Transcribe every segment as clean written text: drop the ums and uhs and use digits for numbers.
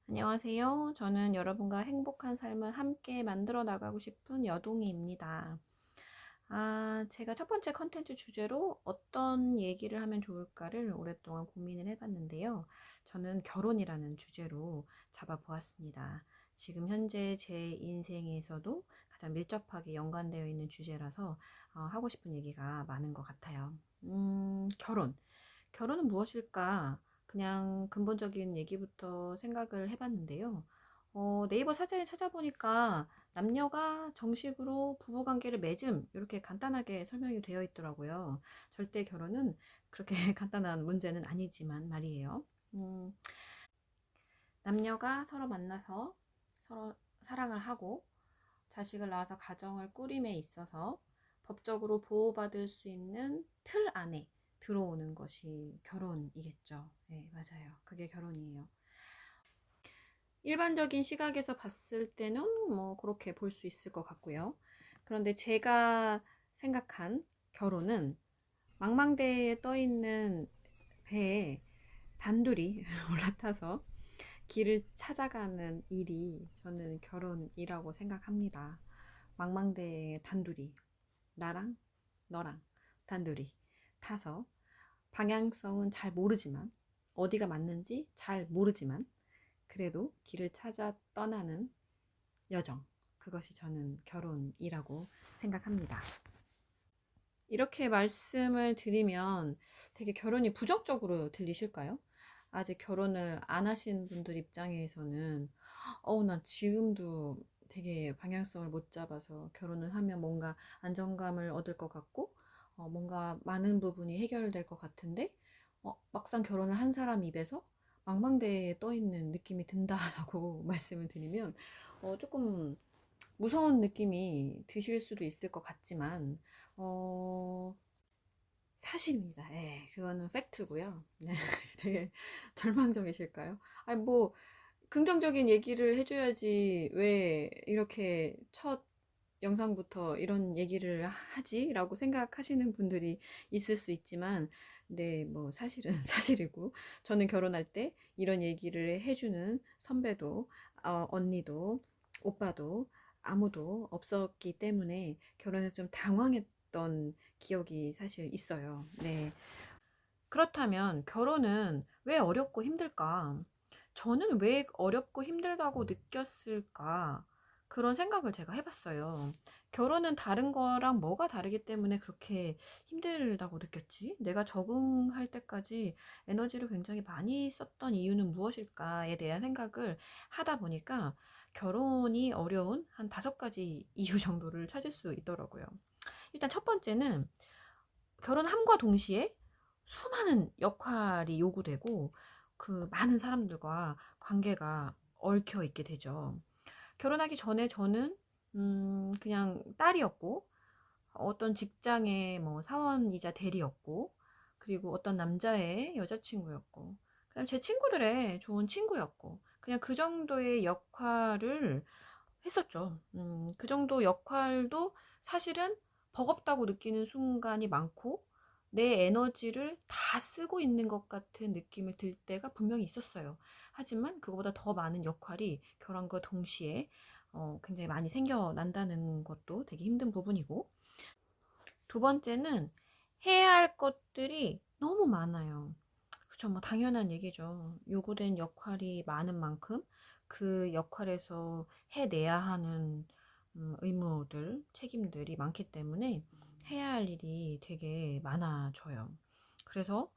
안녕하세요. 저는 여러분과 행복한 삶을 함께 만들어 나가고 싶은 여동이입니다. 제가 첫 번째 컨텐츠 주제로 어떤 얘기를 하면 좋을까를 오랫동안 고민을 해봤는데요. 저는 결혼이라는 주제로 잡아보았습니다. 지금 현재 제 인생에서도 가장 밀접하게 연관되어 있는 주제라서 하고 싶은 얘기가 많은 것 같아요. 결혼. 결혼은 무엇일까? 그냥 근본적인 얘기부터 생각을 해봤는데요. 네이버 사전에 찾아보니까 남녀가 정식으로 부부관계를 맺음 이렇게 간단하게 설명이 되어 있더라고요. 절대 결혼은 그렇게 간단한 문제는 아니지만 말이에요. 음, 남녀가 서로 만나서 서로 사랑을 하고 자식을 낳아서 가정을 꾸림에 있어서 법적으로 보호받을 수 있는 틀 안에 들어오는 것이 결혼이겠죠. 네, 맞아요. 그게 결혼이에요. 일반적인 시각에서 봤을 때는 뭐 그렇게 볼 수 있을 것 같고요. 그런데 제가 생각한 결혼은 망망대해에 떠 있는 배에 단둘이 올라타서 길을 찾아가는 일이 저는 결혼이라고 생각합니다. 망망대해 단둘이 나랑 너랑 단둘이 타서 방향성은 잘 모르지만 어디가 맞는지 잘 모르지만 그래도 길을 찾아 떠나는 여정, 그것이 저는 결혼이라고 생각합니다. 이렇게 말씀을 드리면 되게 결혼이 부정적으로 들리실까요? 아직 결혼을 안 하신 분들 입장에서는 난 지금도 되게 방향성을 못 잡아서 결혼을 하면 뭔가 안정감을 얻을 것 같고 뭔가 많은 부분이 해결될 것 같은데 막상 결혼을 한 사람 입에서 망망대해에 떠 있는 느낌이 든다라고 말씀을 드리면 조금 무서운 느낌이 드실 수도 있을 것 같지만 어, 사실입니다. 예, 그거는 팩트고요. 네, 되게 절망적이실까요? 아니 뭐 긍정적인 얘기를 해줘야지 왜 이렇게 첫 영상부터 이런 얘기를 하지? 라고 생각하시는 분들이 있을 수 있지만 네, 뭐 사실은 사실이고 저는 결혼할 때 이런 얘기를 해주는 선배도 언니도 오빠도 아무도 없었기 때문에 결혼해서 좀 당황했던 기억이 사실 있어요. 네. 그렇다면 결혼은 왜 어렵고 힘들까? 저는 왜 어렵고 힘들다고 느꼈을까? 그런 생각을 제가 해봤어요. 결혼은 다른 거랑 뭐가 다르기 때문에 그렇게 힘들다고 느꼈지? 내가 적응할 때까지 에너지를 굉장히 많이 썼던 이유는 무엇일까에 대한 생각을 하다 보니까 결혼이 어려운 한 5가지 이유 정도를 찾을 수 있더라고요. 일단 첫 번째는 결혼함과 동시에 수많은 역할이 요구되고 그 많은 사람들과 관계가 얽혀 있게 되죠. 결혼하기 전에 저는 그냥 딸이었고 어떤 직장의 뭐 사원이자 대리였고 그리고 어떤 남자의 여자친구였고 그다음 제 친구들의 좋은 친구였고 그냥 그 정도의 역할을 했었죠. 그 정도 역할도 사실은 버겁다고 느끼는 순간이 많고 내 에너지를 다 쓰고 있는 것 같은 느낌을 들 때가 분명히 있었어요. 하지만 그거보다 더 많은 역할이 결혼과 동시에 굉장히 많이 생겨난다는 것도 되게 힘든 부분이고 두 번째는 해야 할 것들이 너무 많아요. 그쵸, 뭐 당연한 얘기죠. 요구된 역할이 많은 만큼 그 역할에서 해내야 하는 의무들, 책임들이 많기 때문에 해야 할 일이 되게 많아져요. 그래서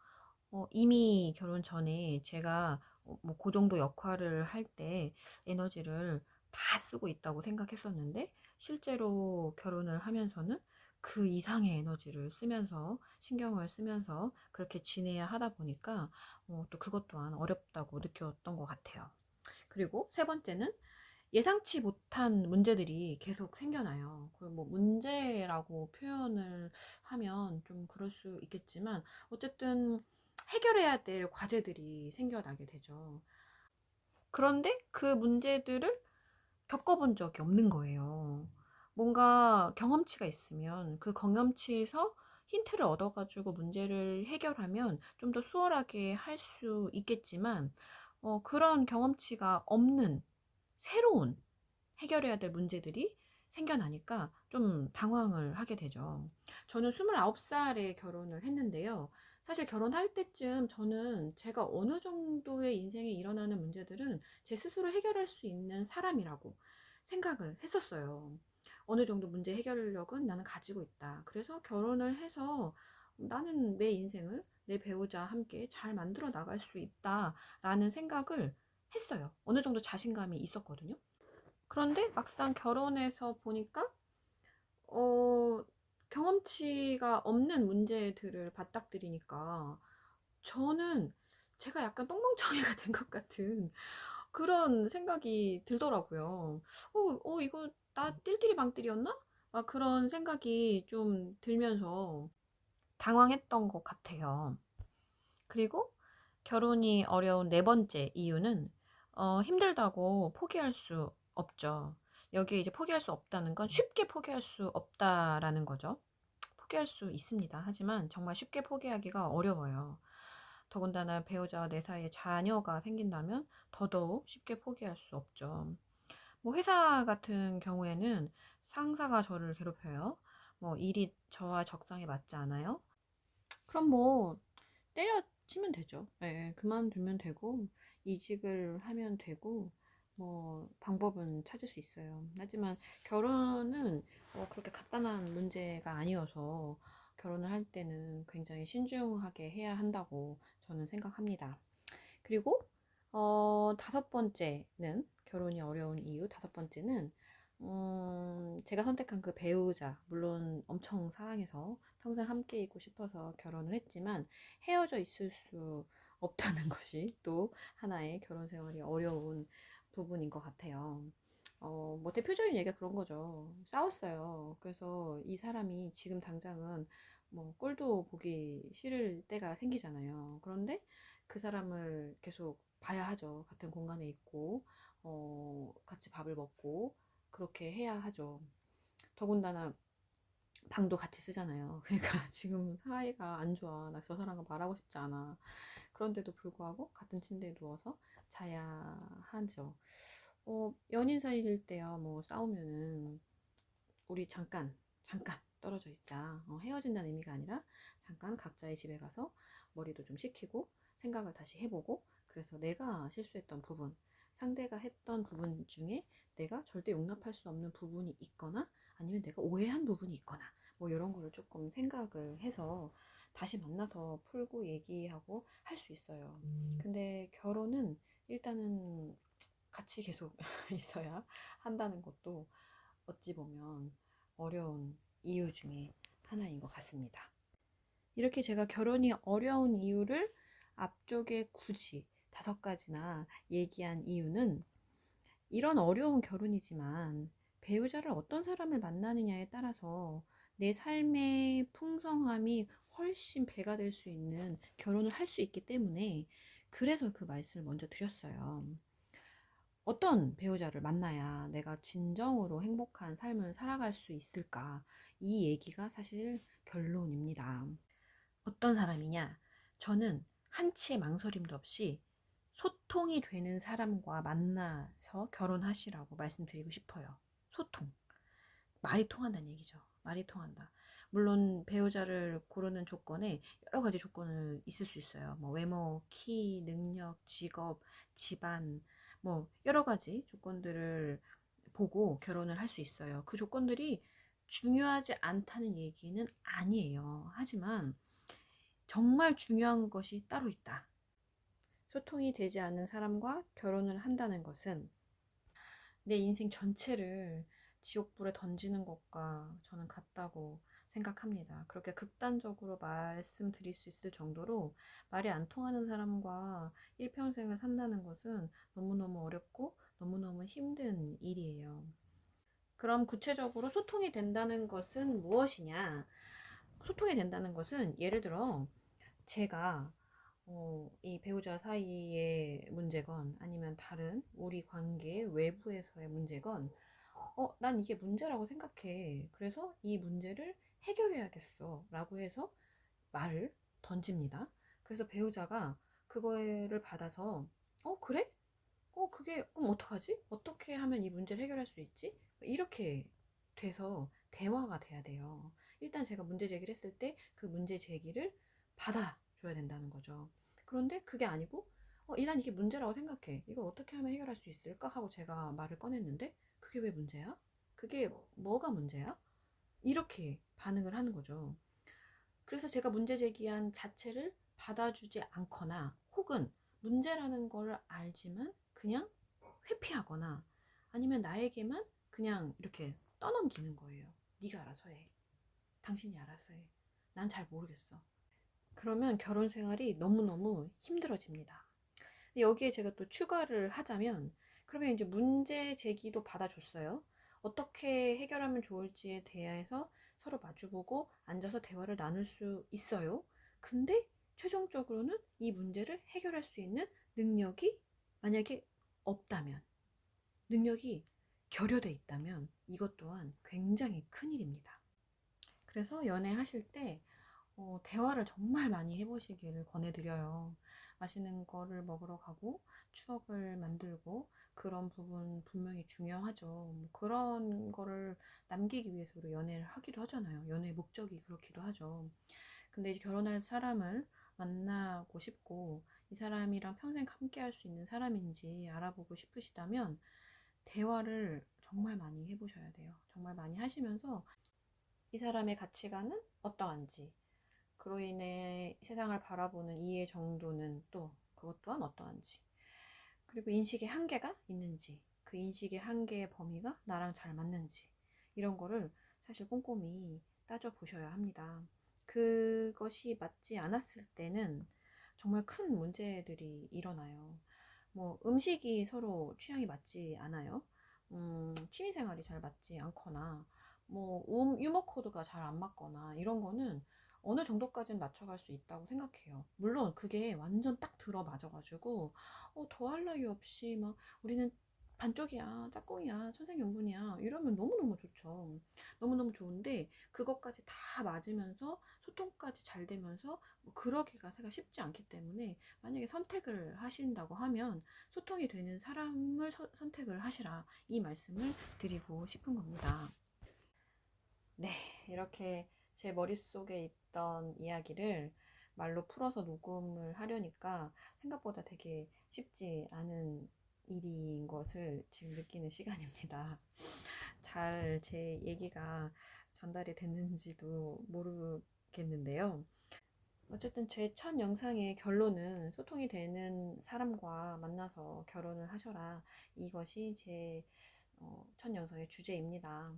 이미 결혼 전에 제가 뭐그 정도 역할을 할 때 에너지를 다 쓰고 있다고 생각했었는데 실제로 결혼을 하면서는 그 이상의 에너지를 쓰면서 신경을 쓰면서 그렇게 지내야 하다 보니까 또 그것 또한 어렵다고 느꼈던 것 같아요. 그리고 세 번째는 예상치 못한 문제들이 계속 생겨나요. 그뭐 문제라고 표현을 하면 좀 그럴 수 있겠지만 어쨌든 해결해야 될 과제들이 생겨나게 되죠. 그런데 그 문제들을 겪어본 적이 없는 거예요. 뭔가 경험치가 있으면 그 경험치에서 힌트를 얻어가지고 문제를 해결하면 좀 더 수월하게 할 수 있겠지만 그런 경험치가 없는 새로운 해결해야 될 문제들이 생겨나니까 좀 당황을 하게 되죠. 저는 29살에 결혼을 했는데요. 사실 결혼할 때쯤 저는 제가 어느 정도의 인생에 일어나는 문제들은 제 스스로 해결할 수 있는 사람이라고 생각을 했었어요. 어느 정도 문제 해결력은 나는 가지고 있다. 그래서 결혼을 해서 나는 내 인생을 내 배우자와 함께 잘 만들어 나갈 수 있다라는 생각을 했어요. 어느 정도 자신감이 있었거든요. 그런데 막상 결혼해서 보니까 어, 경험치가 없는 문제들을 맞닥뜨리니까 저는 제가 약간 똥멍청이가 된 것 같은 그런 생각이 들더라고요. 이거 나 띨띨이 방띨이었나? 막 그런 생각이 좀 들면서 당황했던 것 같아요. 그리고 결혼이 어려운 네 번째 이유는 힘들다고 포기할 수 없죠. 여기에 이제 포기할 수 없다는 건 쉽게 포기할 수 없다라는 거죠. 포기할 수 있습니다. 하지만 정말 쉽게 포기하기가 어려워요. 더군다나 배우자와 내 사이에 자녀가 생긴다면 더더욱 쉽게 포기할 수 없죠. 뭐 회사 같은 경우에는 상사가 저를 괴롭혀요. 뭐 일이 저와 적성에 맞지 않아요? 그럼 뭐 때려치면 되죠. 네, 그만두면 되고, 이직을 하면 되고, 뭐, 방법은 찾을 수 있어요. 하지만 결혼은 그렇게 간단한 문제가 아니어서 결혼을 할 때는 굉장히 신중하게 해야 한다고 저는 생각합니다. 그리고, 다섯 번째는, 결혼이 어려운 이유, 다섯 번째는, 제가 선택한 그 배우자, 물론 엄청 사랑해서 평생 함께 있고 싶어서 결혼을 했지만 헤어져 있을 수 없다는 것이 또 하나의 결혼 생활이 어려운 부분인 것 같아요. 뭐 대표적인 얘기가 그런 거죠. 싸웠어요. 그래서 이 사람이 지금 당장은 뭐 꼴도 보기 싫을 때가 생기잖아요. 그런데 그 사람을 계속 봐야 하죠. 같은 공간에 있고, 같이 밥을 먹고, 그렇게 해야 하죠. 더군다나 방도 같이 쓰잖아요. 그러니까 지금 사이가 안 좋아. 나 저 사람과 말하고 싶지 않아. 그런데도 불구하고 같은 침대에 누워서 자야 하죠. 연인 사이일 때야 뭐 싸우면은 우리 잠깐 떨어져 있자. 헤어진다는 의미가 아니라 잠깐 각자의 집에 가서 머리도 좀 식히고 생각을 다시 해보고 그래서 내가 실수했던 부분, 상대가 했던 부분 중에 내가 절대 용납할 수 없는 부분이 있거나 아니면 내가 오해한 부분이 있거나 뭐 이런 거를 조금 생각을 해서 다시 만나서 풀고 얘기하고 할 수 있어요. 근데 결혼은 일단은 같이 계속 있어야 한다는 것도 어찌 보면 어려운 이유 중에 하나인 것 같습니다. 이렇게 제가 결혼이 어려운 이유를 앞쪽에 굳이 다섯 가지나 얘기한 이유는 이런 어려운 결혼이지만 배우자를 어떤 사람을 만나느냐에 따라서 내 삶의 풍성함이 훨씬 배가 될 수 있는 결혼을 할 수 있기 때문에 그래서 그 말씀을 먼저 드렸어요. 어떤 배우자를 만나야 내가 진정으로 행복한 삶을 살아갈 수 있을까? 이 얘기가 사실 결론입니다. 어떤 사람이냐? 저는 한치의 망설임도 없이 소통이 되는 사람과 만나서 결혼하시라고 말씀드리고 싶어요. 소통. 말이 통한다는 얘기죠. 말이 통한다. 물론 배우자를 고르는 조건에 여러 가지 조건을 있을 수 있어요. 뭐 외모, 키, 능력, 직업, 집안, 뭐 여러 가지 조건들을 보고 결혼을 할 수 있어요. 그 조건들이 중요하지 않다는 얘기는 아니에요. 하지만 정말 중요한 것이 따로 있다. 소통이 되지 않는 사람과 결혼을 한다는 것은 내 인생 전체를 지옥불에 던지는 것과 저는 같다고 생각합니다. 그렇게 극단적으로 말씀드릴 수 있을 정도로 말이 안 통하는 사람과 일평생을 산다는 것은 너무너무 어렵고 너무너무 힘든 일이에요. 그럼 구체적으로 소통이 된다는 것은 무엇이냐? 소통이 된다는 것은 예를 들어 제가 이 배우자 사이의 문제건 아니면 다른 우리 관계 외부에서의 문제건 난 이게 문제라고 생각해. 그래서 이 문제를 해결해야겠어. 라고 해서 말을 던집니다. 그래서 배우자가 그거를 받아서 그래? 그게 그럼 어떡하지? 어떻게 하면 이 문제를 해결할 수 있지? 이렇게 돼서 대화가 돼야 돼요. 일단 제가 문제 제기를 했을 때 그 문제 제기를 받아줘야 된다는 거죠. 그런데 그게 아니고 난 이게 문제라고 생각해. 이걸 어떻게 하면 해결할 수 있을까? 하고 제가 말을 꺼냈는데 그게 왜 문제야? 그게 뭐가 문제야? 이렇게 반응을 하는 거죠. 그래서 제가 문제 제기한 자체를 받아주지 않거나 혹은 문제라는 걸 알지만 그냥 회피하거나 아니면 나에게만 그냥 이렇게 떠넘기는 거예요. 네가 알아서 해. 당신이 알아서 해. 난 잘 모르겠어. 그러면 결혼 생활이 너무너무 힘들어집니다. 여기에 제가 또 추가를 하자면 그러면 이제 문제 제기도 받아줬어요. 어떻게 해결하면 좋을지에 대해서 서로 마주보고 앉아서 대화를 나눌 수 있어요. 근데 최종적으로는 이 문제를 해결할 수 있는 능력이 만약에 없다면, 능력이 결여돼 있다면 이것 또한 굉장히 큰일입니다. 그래서 연애하실 때 대화를 정말 많이 해보시기를 권해드려요. 맛있는 거를 먹으러 가고 추억을 만들고 그런 부분 분명히 중요하죠. 뭐 그런 거를 남기기 위해서 우리 연애를 하기도 하잖아요. 연애의 목적이 그렇기도 하죠. 근데 이제 결혼할 사람을 만나고 싶고 이 사람이랑 평생 함께 할 수 있는 사람인지 알아보고 싶으시다면 대화를 정말 많이 해보셔야 돼요. 정말 많이 하시면서 이 사람의 가치관은 어떠한지, 그로 인해 세상을 바라보는 이해 정도는 또 그것 또한 어떠한지, 그리고 인식의 한계가 있는지, 그 인식의 한계의 범위가 나랑 잘 맞는지, 이런 거를 사실 꼼꼼히 따져보셔야 합니다. 그것이 맞지 않았을 때는 정말 큰 문제들이 일어나요. 뭐 음식이 서로 취향이 맞지 않아요. 취미생활이 잘 맞지 않거나 뭐 유머 코드가 잘 안 맞거나 이런 거는 어느 정도까지는 맞춰갈 수 있다고 생각해요. 물론 그게 완전 딱 들어맞아가지고 더할 나위 없이 막 우리는 반쪽이야, 짝꿍이야, 천생연분이야 이러면 너무너무 좋죠. 너무너무 좋은데 그것까지 다 맞으면서 소통까지 잘 되면서 뭐 그러기가 제가 쉽지 않기 때문에 만약에 선택을 하신다고 하면 소통이 되는 사람을 선택을 하시라, 이 말씀을 드리고 싶은 겁니다. 네, 이렇게 제 머릿속에 있던 이야기를 말로 풀어서 녹음을 하려니까 생각보다 되게 쉽지 않은 일인 것을 지금 느끼는 시간입니다. 잘 제 얘기가 전달이 됐는지도 모르겠는데요. 어쨌든 제 첫 영상의 결론은 소통이 되는 사람과 만나서 결혼을 하셔라. 이것이 제 첫 영상의 주제입니다.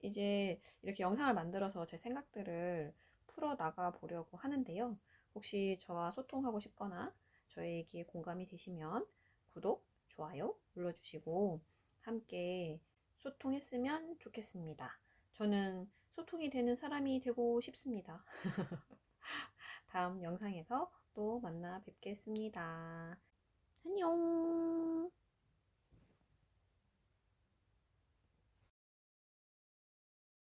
이제 이렇게 영상을 만들어서 제 생각들을 풀어 나가 보려고 하는데요. 혹시 저와 소통하고 싶거나 저에게 공감이 되시면 구독, 좋아요 눌러주시고 함께 소통했으면 좋겠습니다. 저는 소통이 되는 사람이 되고 싶습니다. 다음 영상에서 또 만나 뵙겠습니다. 안녕!